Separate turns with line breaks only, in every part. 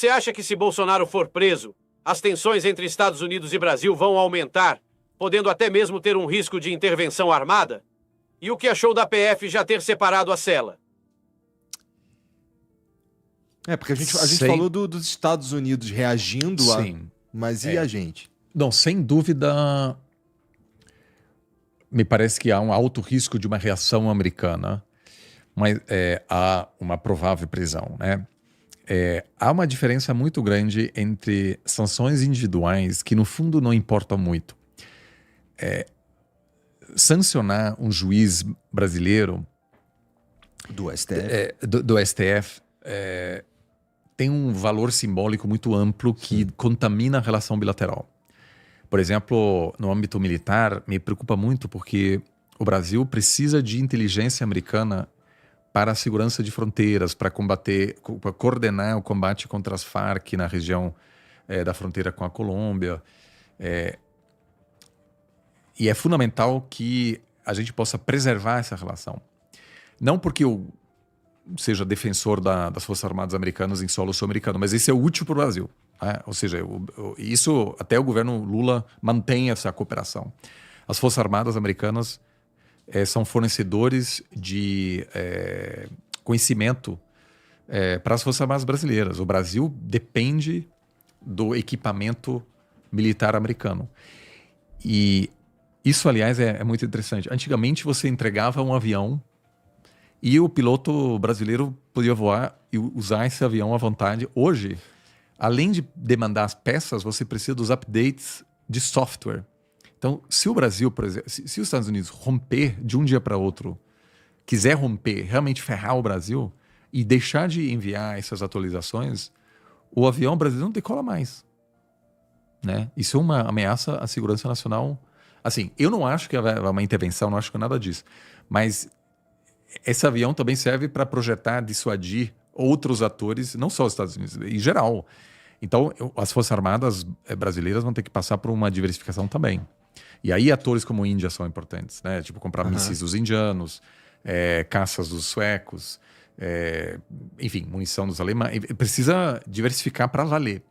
Você acha que se Bolsonaro for preso, as tensões entre Estados Unidos e Brasil vão aumentar, podendo até mesmo ter um risco de intervenção armada? E o que achou da PF já ter separado a cela?
Porque a gente falou dos Estados Unidos reagindo mas e a gente?
Não, sem dúvida, me parece que há um alto risco de uma reação americana, mas há uma provável prisão, né? Há uma diferença muito grande entre sanções individuais que, no fundo, não importam muito. Sancionar um juiz brasileiro
do STF,
do STF tem um valor simbólico muito amplo que contamina a relação bilateral. Por exemplo, no âmbito militar, me preocupa muito porque o Brasil precisa de inteligência americana para a segurança de fronteiras, para coordenar o combate contra as Farc na região da fronteira com a Colômbia. E é fundamental que a gente possa preservar essa relação. Não porque eu seja defensor das Forças Armadas Americanas em solo sul-americano, mas isso é útil para o Brasil. Né? Ou seja, isso até o governo Lula mantém essa cooperação. As Forças Armadas Americanas são fornecedores de conhecimento para as Forças Armadas brasileiras. O Brasil depende do equipamento militar americano. E isso, aliás, é muito interessante. Antigamente, você entregava um avião e o piloto brasileiro podia voar e usar esse avião à vontade. Hoje, além de demandar as peças, você precisa dos updates de software. Então, se o Brasil, por exemplo, se os Estados Unidos romper de um dia para outro, quiser romper, realmente ferrar o Brasil e deixar de enviar essas atualizações, o avião brasileiro não decola mais. Né? Isso é uma ameaça à segurança nacional. Assim, eu não acho que é uma intervenção, não acho que é nada disso. Mas esse avião também serve para projetar, dissuadir outros atores, não só os Estados Unidos, em geral. Então, as Forças Armadas brasileiras vão ter que passar por uma diversificação também. E aí atores como a Índia são importantes, né? Tipo, comprar mísseis dos indianos, caças dos suecos, enfim, munição dos alemães. Precisa diversificar para valer.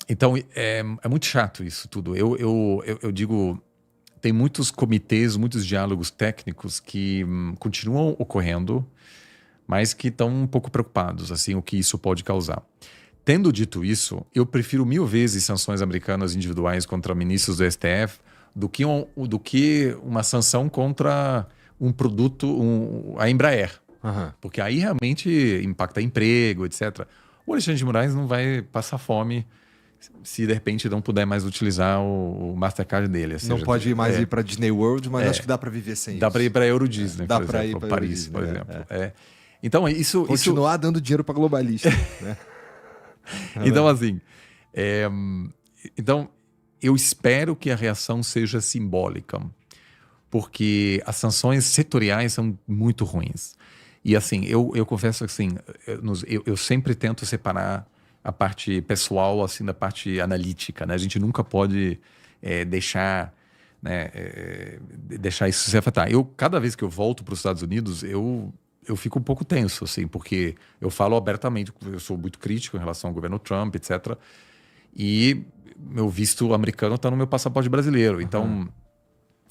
Então, é muito chato isso tudo. Eu digo, tem muitos comitês, muitos diálogos técnicos que continuam ocorrendo, mas que estão um pouco preocupados, assim, o que isso pode causar. Tendo dito isso, eu prefiro 1000 vezes sanções americanas individuais contra ministros do STF do que uma sanção contra um produto, a Embraer. Porque aí realmente impacta emprego, etc. O Alexandre de Moraes não vai passar fome se de repente não puder mais utilizar o Mastercard dele.
Não pode mais ir para Disney World, mas acho que dá para viver sem isso.
Dá para ir para Euro Disney,
dá
por
para
exemplo,
ir para
Paris,
Disney,
por exemplo. Então, isso...
Continuar dando dinheiro para globalista. Né?
Então, assim... Então, eu espero que a reação seja simbólica, porque as sanções setoriais são muito ruins. E, assim, eu confesso que, assim, eu sempre tento separar a parte pessoal, assim, da parte analítica, né? A gente nunca pode deixar isso se afetar. Cada vez que eu volto para os Estados Unidos, eu fico um pouco tenso, assim, porque eu falo abertamente, eu sou muito crítico em relação ao governo Trump, etc. E meu visto americano está no meu passaporte brasileiro. Então,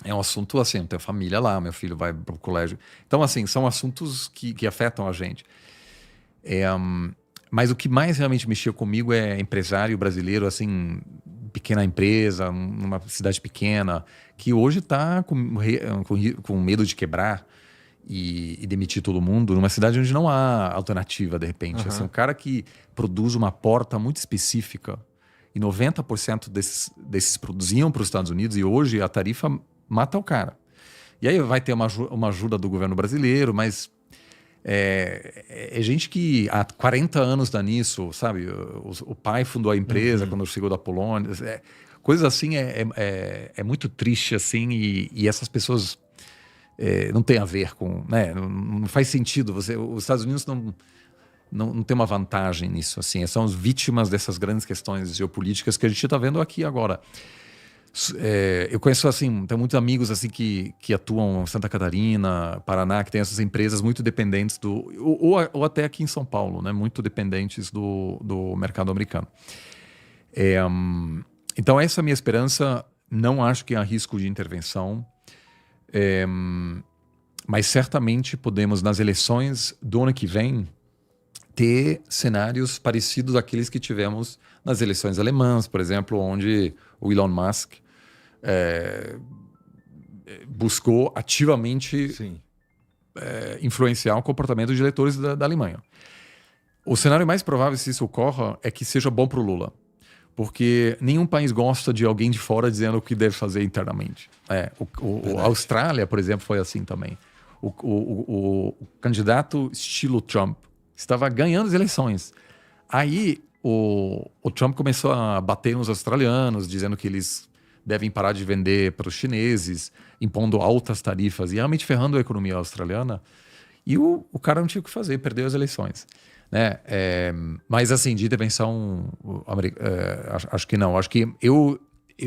é um assunto, assim, eu tenho família lá, meu filho vai para o colégio. Então, assim, são assuntos que afetam a gente. Mas o que mais realmente mexeu comigo é empresário brasileiro, assim, pequena empresa, numa cidade pequena, que hoje está com medo de quebrar e demitir todo mundo, numa cidade onde não há alternativa, de repente. Assim, um cara que produz uma porta muito específica e 90% desses produziam para os Estados Unidos e hoje a tarifa mata o cara. E aí vai ter uma ajuda do governo brasileiro, mas é gente que há 40 anos está nisso, sabe? O pai fundou a empresa quando chegou da Polônia. Coisas assim é muito triste, assim, e essas pessoas não tem a ver com... Né? Não faz sentido. Os Estados Unidos não tem uma vantagem nisso. Assim, são as vítimas dessas grandes questões geopolíticas que a gente está vendo aqui agora. Eu conheço, assim, tenho muitos amigos assim que atuam em Santa Catarina, Paraná, que tem essas empresas muito dependentes ou até aqui em São Paulo, né? Muito dependentes do mercado americano. Então, essa é a minha esperança. Não acho que há risco de intervenção, mas certamente podemos, nas eleições do ano que vem, ter cenários parecidos àqueles que tivemos nas eleições alemãs, por exemplo, onde o Elon Musk buscou ativamente influenciar o comportamento de eleitores da Alemanha. O cenário mais provável, se isso ocorra, é que seja bom para o Lula. Porque nenhum país gosta de alguém de fora dizendo o que deve fazer internamente. A Austrália, por exemplo, foi assim também. O candidato estilo Trump estava ganhando as eleições. Aí o Trump começou a bater nos australianos, dizendo que eles devem parar de vender para os chineses, impondo altas tarifas e realmente ferrando a economia australiana. E o cara não tinha o que fazer, perdeu as eleições. Né? Mas assim, de intervenção, acho que não. Acho que eu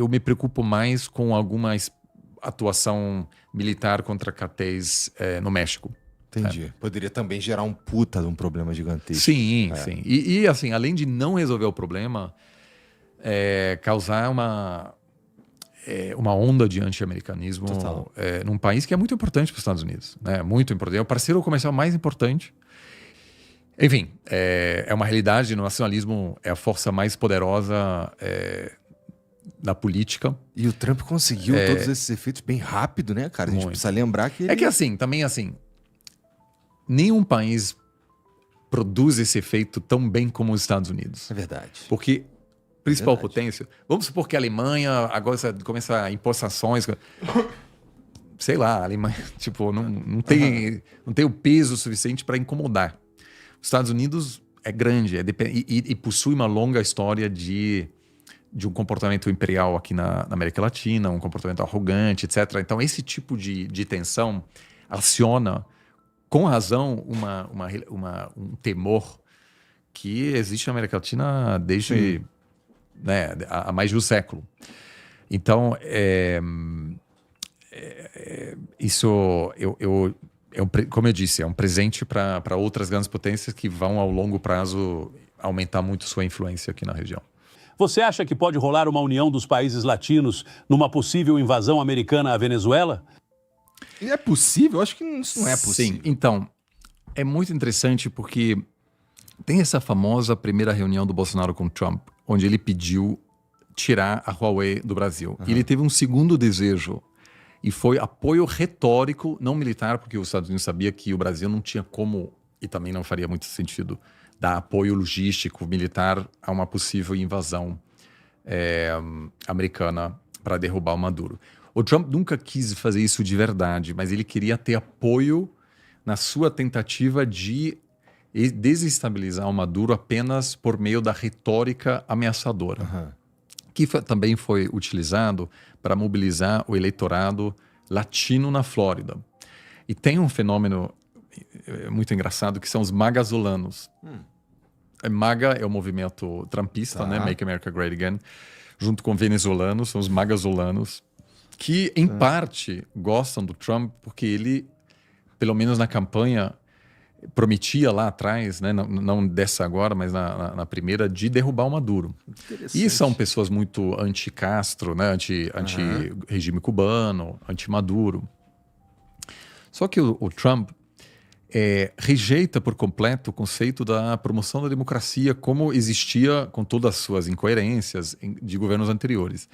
me preocupo mais com alguma atuação militar contra cartéis no México.
Entendi. Poderia também gerar um puta de um problema gigantesco.
Sim. E assim, além de não resolver o problema, causar uma onda de anti-americanismo num país que é muito importante para os Estados Unidos. Né? Muito importante. É o parceiro comercial mais importante. Enfim, é uma realidade. O nacionalismo é a força mais poderosa na política.
E o Trump conseguiu todos esses efeitos bem rápido, né, cara? A gente precisa lembrar que
É que assim, também assim, nenhum país produz esse efeito tão bem como os Estados Unidos.
É verdade.
Porque principal potência... Vamos supor que a Alemanha agora começa a impor sanções... Sei lá, a Alemanha não tem o peso suficiente para incomodar. Os Estados Unidos é grande e possui uma longa história de um comportamento imperial aqui na América Latina, um comportamento arrogante, etc. Então, esse tipo de tensão aciona, com razão, um temor que existe na América Latina desde há mais de um século. Então, isso como eu disse, é um presente para outras grandes potências que vão, ao longo prazo, aumentar muito sua influência aqui na região.
Você acha que pode rolar uma união dos países latinos numa possível invasão americana à Venezuela?
É possível? Eu acho que isso não é possível.
Sim, então, é muito interessante porque tem essa famosa primeira reunião do Bolsonaro com Trump, onde ele pediu tirar a Huawei do Brasil. E ele teve um segundo desejo, e foi apoio retórico, não militar, porque os Estados Unidos sabia que o Brasil não tinha como, e também não faria muito sentido, dar apoio logístico, militar a uma possível invasão americana para derrubar o Maduro. O Trump nunca quis fazer isso de verdade, mas ele queria ter apoio na sua tentativa de desestabilizar o Maduro apenas por meio da retórica ameaçadora, que também foi utilizado para mobilizar o eleitorado latino na Flórida. E tem um fenômeno muito engraçado que são os magazolanos. MAGA é o movimento trumpista, né? Make America Great Again, junto com venezuelanos, são os magazolanos, que em parte gostam do Trump porque ele, pelo menos na campanha, prometia lá atrás, né, não dessa agora, mas na primeira, de derrubar o Maduro. E são pessoas muito anti-Castro, né, anti-regime cubano, anti-Maduro. Só que o Trump rejeita por completo o conceito da promoção da democracia como existia com todas as suas incoerências de governos anteriores.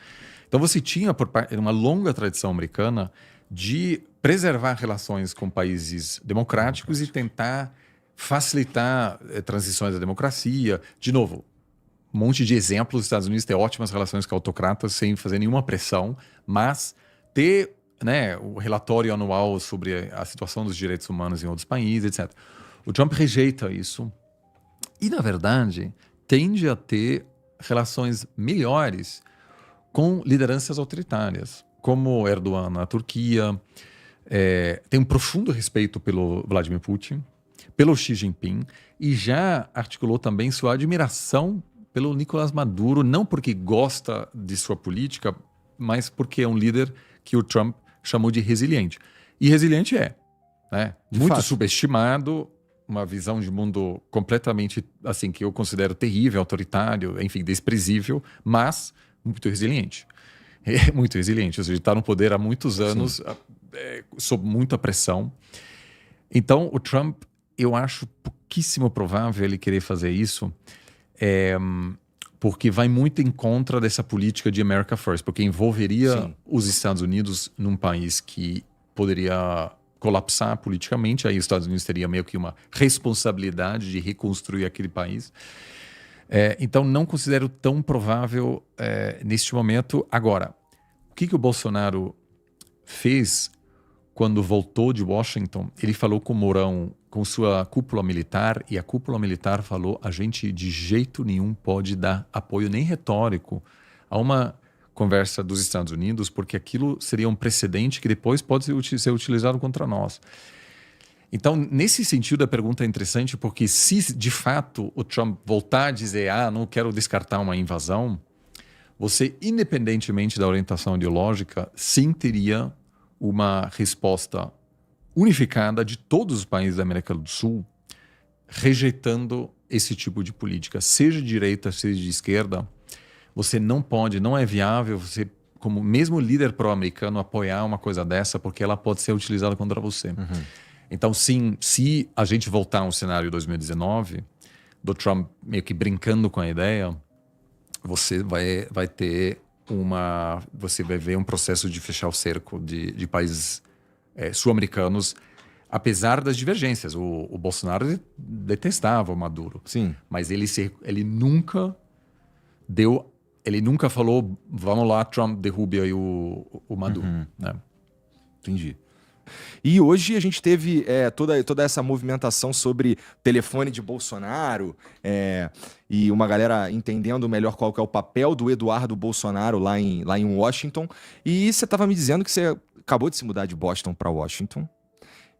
Então você tinha uma longa tradição americana de preservar relações com países democráticos e tentar facilitar transições à democracia. De novo, um monte de exemplos. Os Estados Unidos têm ótimas relações com autocratas sem fazer nenhuma pressão, mas ter o relatório anual sobre a situação dos direitos humanos em outros países, etc. O Trump rejeita isso e, na verdade, tende a ter relações melhores com lideranças autoritárias, como Erdogan na Turquia, tem um profundo respeito pelo Vladimir Putin, pelo Xi Jinping, e já articulou também sua admiração pelo Nicolás Maduro, não porque gosta de sua política, mas porque é um líder que o Trump chamou de resiliente. E resiliente né? Muito
fato.
Subestimado, uma visão de mundo completamente, assim, que eu considero terrível, autoritário, enfim, desprezível, mas muito resiliente. É muito resiliente, ou seja, está no poder há muitos anos, sob muita pressão. Então, o Trump, eu acho pouquíssimo provável ele querer fazer isso, porque vai muito em contra dessa política de America First, porque envolveria os Estados Unidos num país que poderia colapsar politicamente, aí os Estados Unidos teria meio que uma responsabilidade de reconstruir aquele país. Então, não considero tão provável neste momento. Agora, o que o Bolsonaro fez quando voltou de Washington? Ele falou com o Mourão, com sua cúpula militar, e a cúpula militar falou: a gente de jeito nenhum pode dar apoio nem retórico a uma conversa dos Estados Unidos, porque aquilo seria um precedente que depois pode ser utilizado contra nós. Então, nesse sentido, a pergunta é interessante, porque se de fato o Trump voltar a dizer não quero descartar uma invasão, você, independentemente da orientação ideológica, sim teria uma resposta unificada de todos os países da América do Sul rejeitando esse tipo de política, seja de direita, seja de esquerda. Você não pode, não é viável você, como mesmo líder pró-americano, apoiar uma coisa dessa, porque ela pode ser utilizada contra você. Então, sim, se a gente voltar ao cenário 2019, do Trump meio que brincando com a ideia, você vai ter você vai ver um processo de fechar o cerco de países sul-americanos, apesar das divergências. O Bolsonaro detestava o Maduro.
Sim.
Mas ele nunca falou, vamos lá, Trump derrube aí o Maduro. Né?
Entendi. E hoje a gente teve toda essa movimentação sobre telefone de Bolsonaro e uma galera entendendo melhor qual que é o papel do Eduardo Bolsonaro lá em Washington. E você estava me dizendo que você acabou de se mudar de Boston para Washington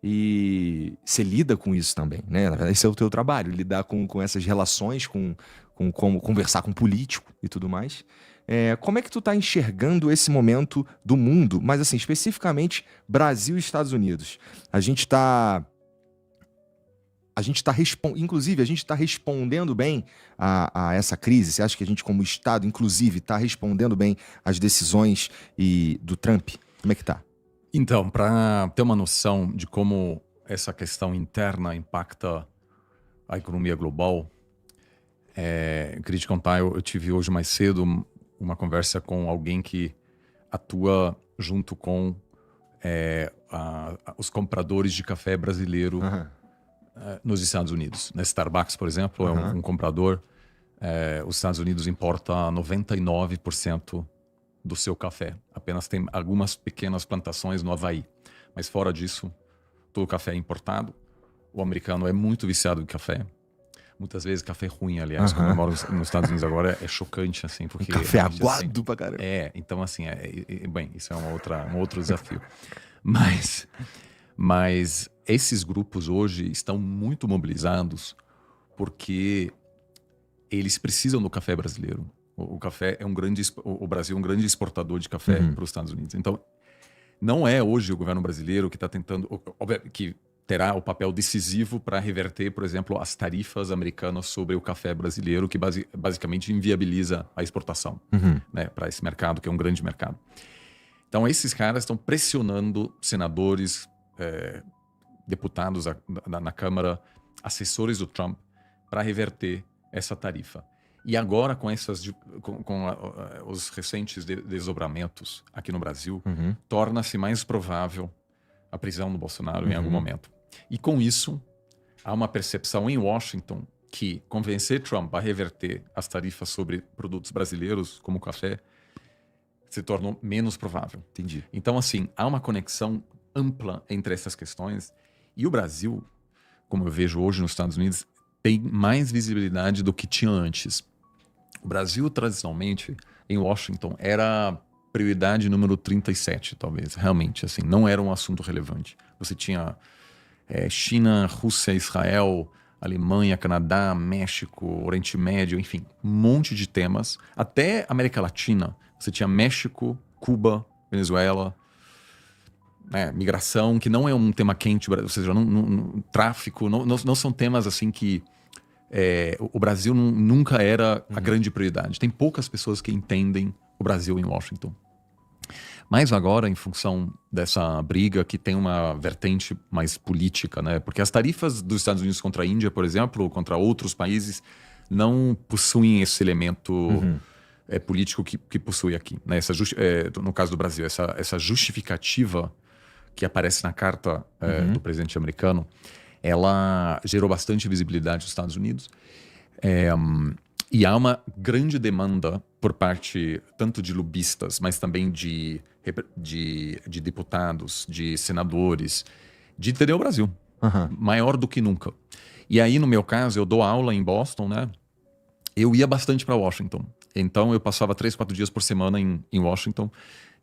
e você lida com isso também, né? Na verdade, esse é o teu trabalho, lidar com essas relações, com como conversar com político e tudo mais. Como é que tu tá enxergando esse momento do mundo, mas assim, especificamente Brasil e Estados Unidos? Inclusive, a gente está respondendo bem a essa crise? Você acha que a gente, como Estado, inclusive, está respondendo bem às decisões do Trump? Como é que tá?
Então, para ter uma noção de como essa questão interna impacta a economia global, eu queria te contar, eu tive hoje mais cedo uma conversa com alguém que atua junto com os compradores de café brasileiro nos Estados Unidos. Na Starbucks, por exemplo, é um comprador. Os Estados Unidos importa 99% do seu café. Apenas tem algumas pequenas plantações no Havaí. Mas fora disso, todo o café é importado. O americano é muito viciado em café. Muitas vezes café ruim, aliás. Quando eu moro nos Estados Unidos agora, é chocante, assim. Porque
café aguado pra caramba.
Então assim, bem, isso é um outro desafio. Mas esses grupos hoje estão muito mobilizados porque eles precisam do café brasileiro. O café o Brasil é um grande exportador de café para os Estados Unidos. Então, não é hoje o governo brasileiro que está tentando, que terá o papel decisivo para reverter, por exemplo, as tarifas americanas sobre o café brasileiro, que basicamente inviabiliza a exportação né, para esse mercado, que é um grande mercado. Então, esses caras estão pressionando senadores, deputados na Câmara, assessores do Trump, para reverter essa tarifa. E agora, com os recentes desdobramentos aqui no Brasil, torna-se mais provável a prisão do Bolsonaro em algum momento. E com isso, há uma percepção em Washington que convencer Trump a reverter as tarifas sobre produtos brasileiros, como o café, se tornou menos provável.
Entendi.
Então, assim, há uma conexão ampla entre essas questões. E o Brasil, como eu vejo hoje nos Estados Unidos, tem mais visibilidade do que tinha antes. O Brasil, tradicionalmente, em Washington, era prioridade número 37, talvez. Realmente, assim, não era um assunto relevante. Você tinha China, Rússia, Israel, Alemanha, Canadá, México, Oriente Médio, enfim, um monte de temas. Até América Latina, você tinha México, Cuba, Venezuela, né, migração, que não é um tema quente, ou seja, tráfico, não são temas assim que o Brasil nunca era a grande prioridade. Tem poucas pessoas que entendem o Brasil em Washington. Mas agora, em função dessa briga que tem uma vertente mais política, né? Porque as tarifas dos Estados Unidos contra a Índia, por exemplo, ou contra outros países, não possuem esse elemento político que possui aqui, né? No caso do Brasil, essa justificativa que aparece na carta do presidente americano, ela gerou bastante visibilidade nos Estados Unidos. E há uma grande demanda por parte tanto de lobistas, mas também de deputados, de senadores, de entender o Brasil, maior do que nunca. E aí, no meu caso, eu dou aula em Boston, né? Eu ia bastante para Washington. Então, eu passava 3, 4 dias por semana em Washington.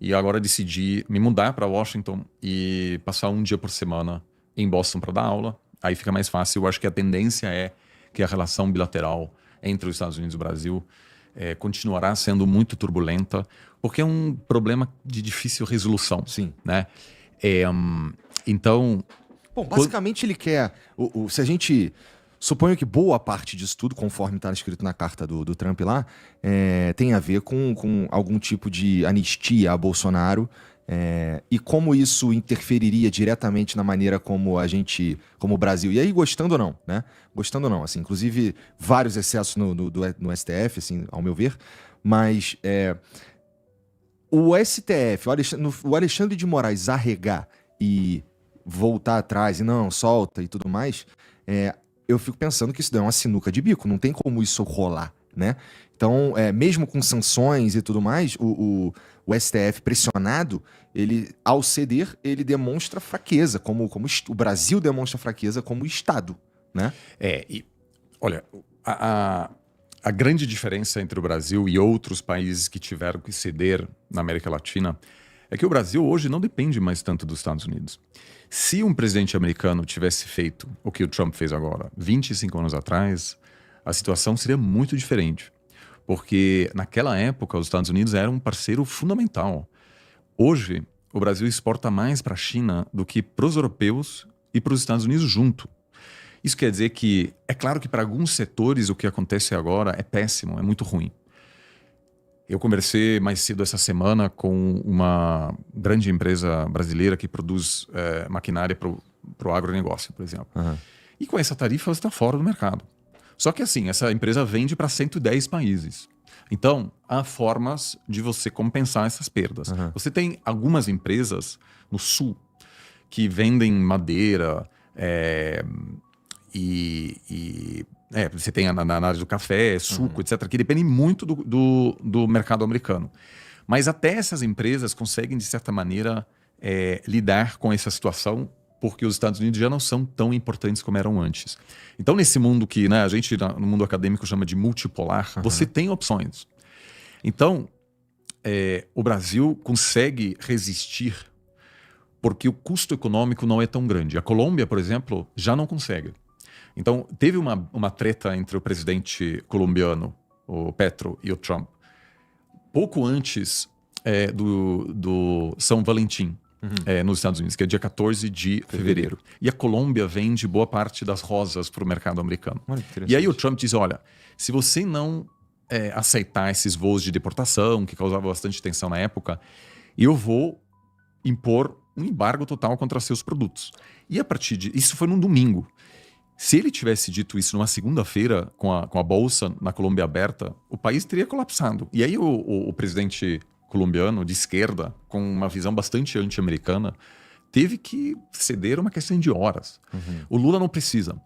E agora decidi me mudar para Washington e passar um dia por semana em Boston para dar aula. Aí fica mais fácil. Eu acho que a tendência é que a relação bilateral entre os Estados Unidos e o Brasil continuará sendo muito turbulenta, porque é um problema de difícil resolução.
Sim.
Né? Então...
Bom, basicamente ele quer... se a gente... Suponho que boa parte disso tudo, conforme está escrito na carta do Trump lá, tem a ver com algum tipo de anistia a Bolsonaro, e como isso interferiria diretamente na maneira como o Brasil, e aí gostando ou não, né? Gostando ou não, assim, inclusive vários excessos no STF, assim, ao meu ver, mas o STF, o Alexandre de Moraes arregar e voltar atrás e não, solta e tudo mais, eu fico pensando que isso daí é uma sinuca de bico, não tem como isso rolar, né? Então, mesmo com sanções e tudo mais, o STF pressionado, ele, ao ceder, ele demonstra fraqueza, como o Brasil demonstra fraqueza como Estado, né?
Olha, a grande diferença entre o Brasil e outros países que tiveram que ceder na América Latina é que o Brasil hoje não depende mais tanto dos Estados Unidos. Se um presidente americano tivesse feito o que o Trump fez agora, 25 anos atrás, a situação seria muito diferente. Porque naquela época os Estados Unidos eram um parceiro fundamental. Hoje, o Brasil exporta mais para a China do que para os europeus e para os Estados Unidos junto. Isso quer dizer que, é claro que para alguns setores o que acontece agora é péssimo, é muito ruim. Eu conversei mais cedo essa semana com uma grande empresa brasileira que produz maquinária para o agronegócio, por exemplo. E com essa tarifa você está fora do mercado. Só que assim, essa empresa vende para 110 países. Então, há formas de você compensar essas perdas. Você tem algumas empresas no sul que vendem madeira você tem na área do café, suco, etc., que dependem muito do mercado americano. Mas até essas empresas conseguem, de certa maneira, lidar com essa situação, porque os Estados Unidos já não são tão importantes como eram antes. Então, nesse mundo que a gente, no mundo acadêmico, chama de multipolar, você tem opções. Então, o Brasil consegue resistir porque o custo econômico não é tão grande. A Colômbia, por exemplo, já não consegue. Então, teve uma treta entre o presidente colombiano, o Petro, e o Trump, pouco antes do São Valentim, nos Estados Unidos, que é dia 14 de fevereiro. E a Colômbia vende boa parte das rosas para o mercado americano. E aí o Trump diz, olha, se você não aceitar esses voos de deportação, que causavam bastante tensão na época, eu vou impor um embargo total contra seus produtos. E a partir isso foi num domingo. Se ele tivesse dito isso numa segunda-feira, com a bolsa na Colômbia aberta, o país teria colapsado. E aí o presidente colombiano, de esquerda, com uma visão bastante anti-americana, teve que ceder uma questão de horas. O Lula não precisa.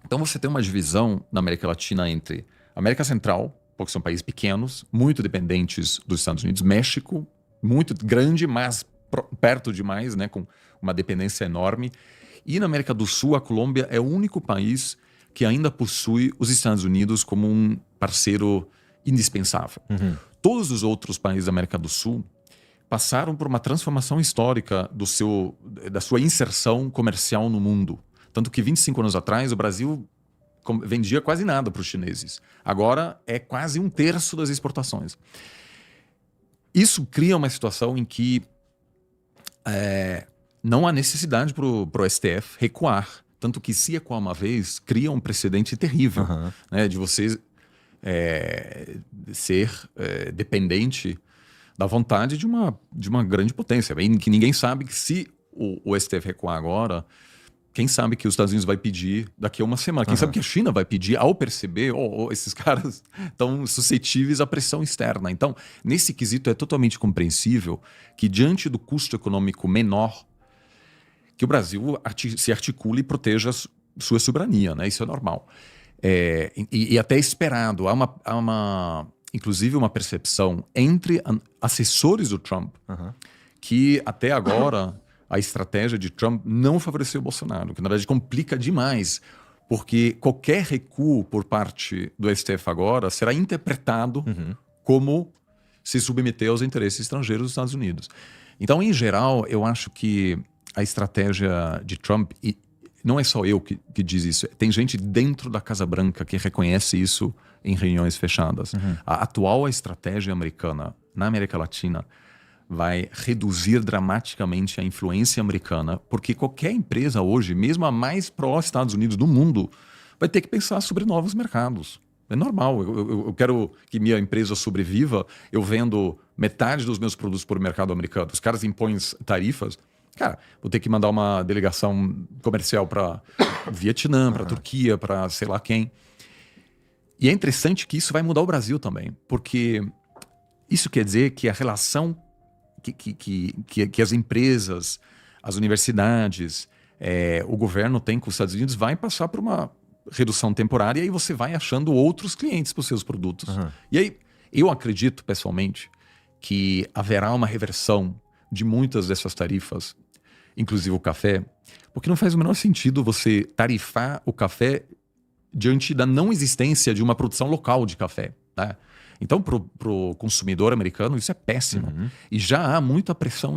Então você tem uma divisão na América Latina entre América Central, porque são países pequenos, muito dependentes dos Estados Unidos, México, muito grande, mas perto demais, né, com uma dependência enorme. E na América do Sul, a Colômbia é o único país que ainda possui os Estados Unidos como um parceiro indispensável. Todos os outros países da América do Sul passaram por uma transformação histórica da sua inserção comercial no mundo. Tanto que 25 anos atrás, o Brasil vendia quase nada para os chineses. Agora é quase 1/3 das exportações. isso cria uma situação em que não há necessidade para o STF recuar. Tanto que, se recuar uma vez, cria um precedente terrível, né, de você ser dependente da vontade de uma grande potência. Em que ninguém sabe que, se o STF recuar agora, quem sabe que os Estados Unidos vai pedir daqui a uma semana. Quem sabe que a China vai pedir, ao perceber, esses caras estão suscetíveis à pressão externa. Então, nesse quesito, é totalmente compreensível que, diante do custo econômico menor, que o Brasil se articule e proteja sua soberania, né? Isso é normal. E até esperado. Há inclusive uma percepção entre assessores do Trump que, até agora, a estratégia de Trump não favoreceu o Bolsonaro, que na verdade complica demais, porque qualquer recuo por parte do STF agora será interpretado como se submeter aos interesses estrangeiros dos Estados Unidos. Então, em geral, eu acho que a estratégia de Trump, e não é só eu que diz isso, tem gente dentro da Casa Branca que reconhece isso em reuniões fechadas. A atual estratégia americana na América Latina vai reduzir dramaticamente a influência americana, porque qualquer empresa hoje, mesmo a mais pró-Estados Unidos do mundo, vai ter que pensar sobre novos mercados. É normal. Eu quero que minha empresa sobreviva, eu vendo metade dos meus produtos para o mercado americano. Os caras impõem tarifas. Cara, vou ter que mandar uma delegação comercial para Vietnã, para Turquia, para sei lá quem. E é interessante que isso vai mudar o Brasil também, porque isso quer dizer que a relação que as empresas, as universidades, o governo tem com os Estados Unidos vai passar por uma redução temporária, e aí você vai achando outros clientes para os seus produtos. E aí, eu acredito, pessoalmente, que haverá uma reversão de muitas dessas tarifas, inclusive o café, porque não faz o menor sentido você tarifar o café diante da não existência de uma produção local de café, né? Então, para o consumidor americano, isso é péssimo. E já há muita pressão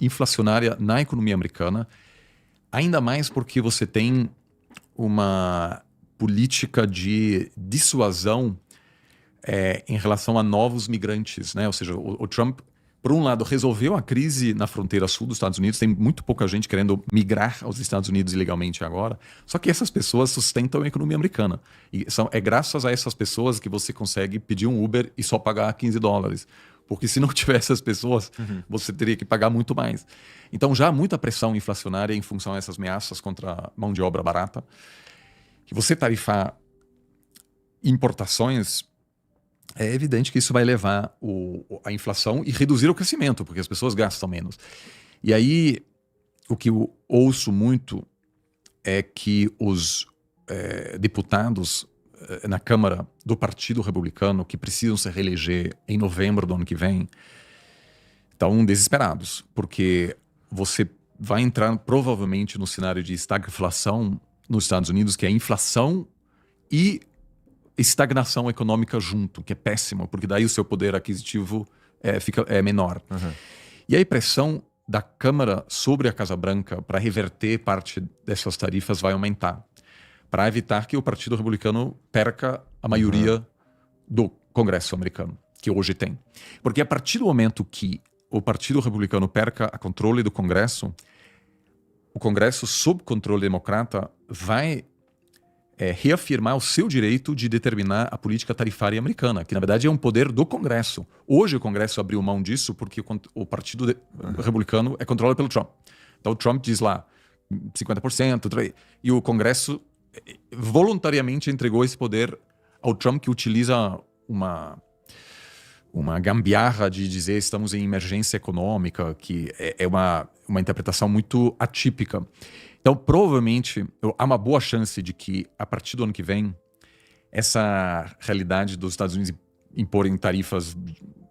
inflacionária na economia americana, ainda mais porque você tem uma política de dissuasão em relação a novos migrantes, né? Ou seja, o Trump, por um lado, resolveu a crise na fronteira sul dos Estados Unidos. Tem muito pouca gente querendo migrar aos Estados Unidos ilegalmente agora. Só que essas pessoas sustentam a economia americana. E é graças a essas pessoas que você consegue pedir um Uber e só pagar $15. Porque se não tivesse essas pessoas, você teria que pagar muito mais. Então já há muita pressão inflacionária em função dessas ameaças contra a mão de obra barata. Que você tarifar importações, é evidente que isso vai levar a inflação e reduzir o crescimento, porque as pessoas gastam menos. E aí, o que eu ouço muito é que os deputados na Câmara do Partido Republicano, que precisam se reeleger em novembro do ano que vem, estão desesperados, porque você vai entrar provavelmente no cenário de estagflação nos Estados Unidos, que é inflação e estagnação econômica junto, que é péssimo, porque daí o seu poder aquisitivo fica menor. E a pressão da Câmara sobre a Casa Branca para reverter parte dessas tarifas vai aumentar, para evitar que o Partido Republicano perca a maioria do Congresso americano, que hoje tem. Porque a partir do momento que o Partido Republicano perca a controle do Congresso, o Congresso, sob controle democrata, vai reafirmar o seu direito de determinar a política tarifária americana, que na verdade é um poder do Congresso. Hoje o Congresso abriu mão disso porque o Partido Republicano é controlado pelo Trump. Então o Trump diz lá 50%, e o Congresso voluntariamente entregou esse poder ao Trump, que utiliza uma gambiarra de dizer estamos em emergência econômica, que é uma interpretação muito atípica. Então, provavelmente, há uma boa chance de que, a partir do ano que vem, essa realidade dos Estados Unidos imporem tarifas,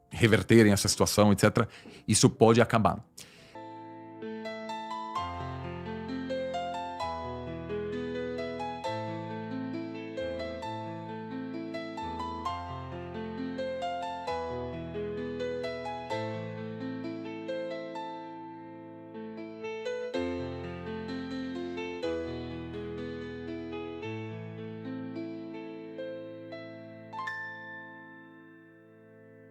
reverterem essa situação, etc., isso pode acabar.